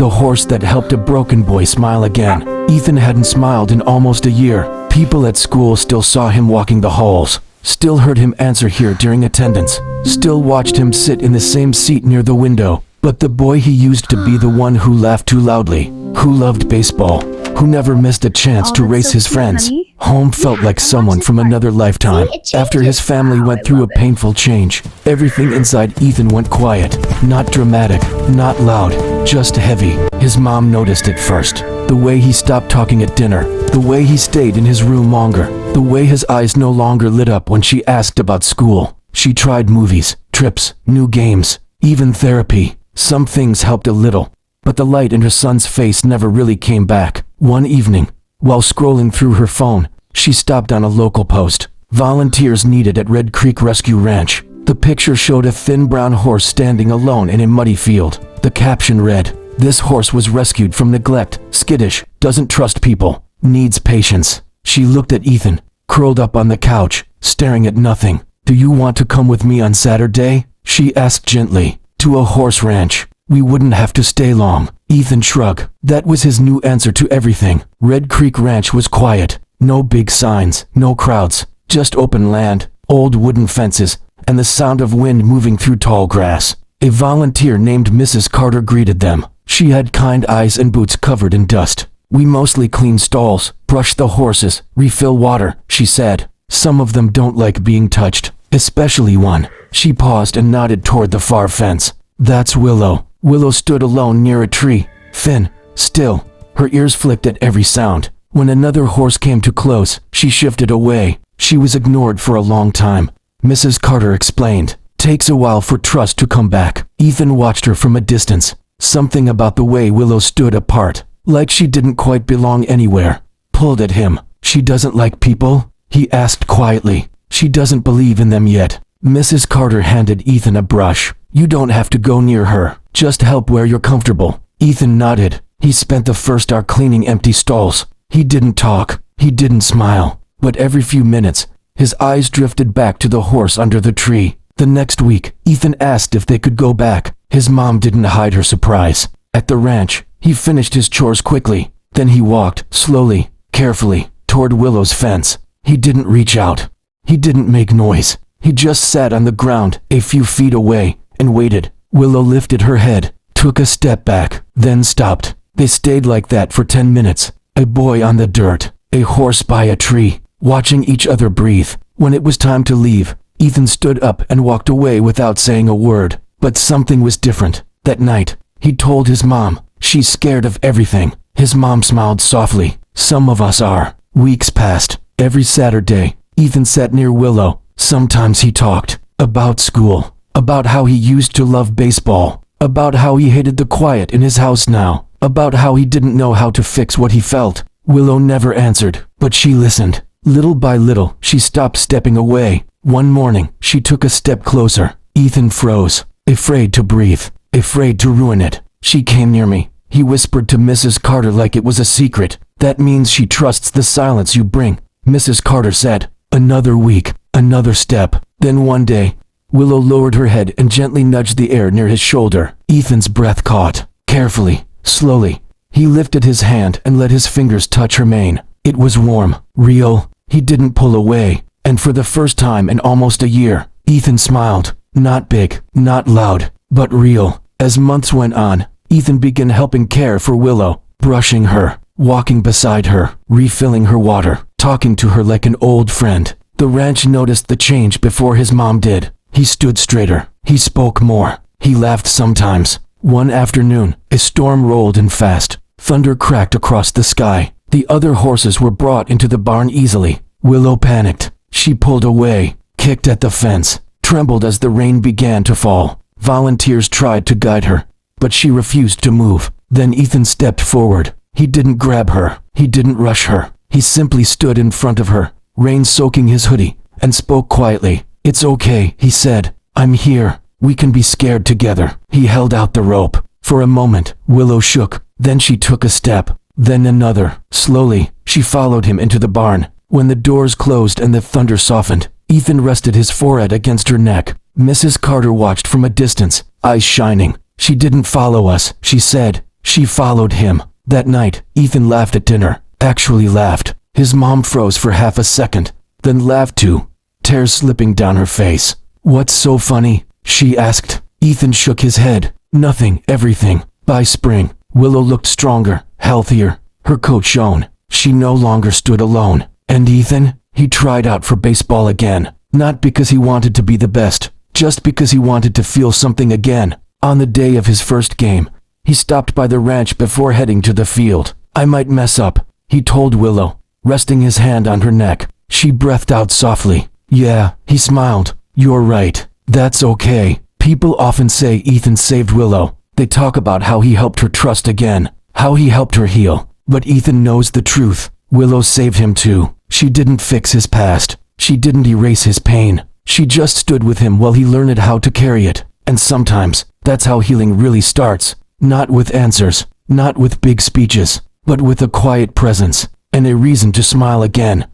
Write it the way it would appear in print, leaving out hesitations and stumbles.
The horse that helped a broken boy smile again. Ethan hadn't smiled in almost a year. People at school still saw him walking the halls, still heard him answer here during attendance, still watched him sit in the same seat near the window. But the boy he used to be, the one who laughed too loudly, who loved baseball, who never missed a chance to race his friends, home felt like someone from another lifetime. After his family went through a painful change, everything inside Ethan went quiet. Not dramatic, not loud, just heavy. His mom noticed it first. The way he stopped talking at dinner, the way he stayed in his room longer, the way his eyes no longer lit up when she asked about school. She tried movies, trips, new games, even therapy. Some things helped a little, but the light in her son's face never really came back. One evening, while scrolling through her phone, she stopped on a local post. Volunteers needed at Red Creek Rescue Ranch. The picture showed a thin brown horse standing alone in a muddy field. The caption read, "This horse was rescued from neglect, skittish, doesn't trust people, needs patience." She looked at Ethan, curled up on the couch, staring at nothing. "Do you want to come with me on Saturday?" she asked gently. "To a horse ranch. We wouldn't have to stay long." Ethan shrugged. That was his new answer to everything. Red Creek Ranch was quiet. No big signs, no crowds, just open land, old wooden fences, and the sound of wind moving through tall grass. A volunteer named Mrs. Carter greeted them. She had kind eyes and boots covered in dust. "We mostly clean stalls, brush the horses, refill water," she said. "Some of them don't like being touched, especially one." She paused and nodded toward the far fence. "That's Willow." Willow stood alone near a tree, thin, still. Her ears flicked at every sound. When another horse came too close, she shifted away. She was ignored for a long time. Mrs. Carter explained, "Takes a while for trust to come back." Ethan watched her from a distance. Something about the way Willow stood apart, like she didn't quite belong anywhere, pulled at him. "She doesn't like people?" he asked quietly. "She doesn't believe in them yet." Mrs. Carter handed Ethan a brush. "You don't have to go near her. Just help where you're comfortable." Ethan nodded. He spent the first hour cleaning empty stalls. He didn't talk. He didn't smile. But every few minutes, his eyes drifted back to the horse under the tree. The next week, Ethan asked if they could go back. His mom didn't hide her surprise. At the ranch, he finished his chores quickly. Then he walked, slowly, carefully, toward Willow's fence. He didn't reach out. He didn't make noise. He just sat on the ground, a few feet away, and waited. Willow lifted her head, took a step back, then stopped. They stayed like that for 10 minutes. A boy on the dirt, a horse by a tree, watching each other breathe. When it was time to leave, Ethan stood up and walked away without saying a word. But something was different. That night, he told his mom, "She's scared of everything." His mom smiled softly. "Some of us are." Weeks passed. Every Saturday, Ethan sat near Willow. Sometimes he talked about school, about how he used to love baseball, about how he hated the quiet in his house now, about how he didn't know how to fix what he felt. Willow never answered, but she listened. Little by little, she stopped stepping away. One morning, she took a step closer. Ethan froze, afraid to breathe, afraid to ruin it. "She came near me," he whispered to Mrs. Carter like it was a secret. "That means she trusts the silence you bring," Mrs. Carter said. Another week, another step. Then one day, Willow lowered her head and gently nudged the air near his shoulder. Ethan's breath caught. Carefully, slowly, he lifted his hand and let his fingers touch her mane. It was warm, real. He didn't pull away. And for the first time in almost a year, Ethan smiled. Not big, not loud, but real. As months went on, Ethan began helping care for Willow, brushing her, walking beside her, refilling her water, talking to her like an old friend. The ranch noticed the change before his mom did. He stood straighter. He spoke more. He laughed sometimes. One afternoon, a storm rolled in fast. Thunder cracked across the sky. The other horses were brought into the barn easily. Willow panicked. She pulled away, kicked at the fence, trembled as the rain began to fall. Volunteers tried to guide her, but she refused to move. Then Ethan stepped forward. He didn't grab her. He didn't rush her. He simply stood in front of her, rain soaking his hoodie, and spoke quietly. "It's okay," he said. "I'm here. We can be scared together." He held out the rope. For a moment, Willow shook. Then she took a step. Then another. Slowly, she followed him into the barn. When the doors closed and the thunder softened, Ethan rested his forehead against her neck. Mrs. Carter watched from a distance, eyes shining. "She didn't follow us," she said. She followed him. That night, Ethan laughed at dinner. Actually laughed. His mom froze for half a second, then laughed too, tears slipping down her face. "What's so funny?" she asked. Ethan shook his head. "Nothing, everything." By spring, Willow looked stronger, healthier. Her coat shone. She no longer stood alone. And Ethan? He tried out for baseball again. Not because he wanted to be the best, just because he wanted to feel something again. On the day of his first game, he stopped by the ranch before heading to the field. "I might mess up," he told Willow, resting his hand on her neck. She breathed out softly. "Yeah," he smiled. "You're right. That's okay." People often say Ethan saved Willow. They talk about how he helped her trust again, how he helped her heal. But Ethan knows the truth. Willow saved him too. She didn't fix his past. She didn't erase his pain. She just stood with him while he learned how to carry it. And sometimes, that's how healing really starts. Not with answers, not with big speeches, but with a quiet presence, and a reason to smile again.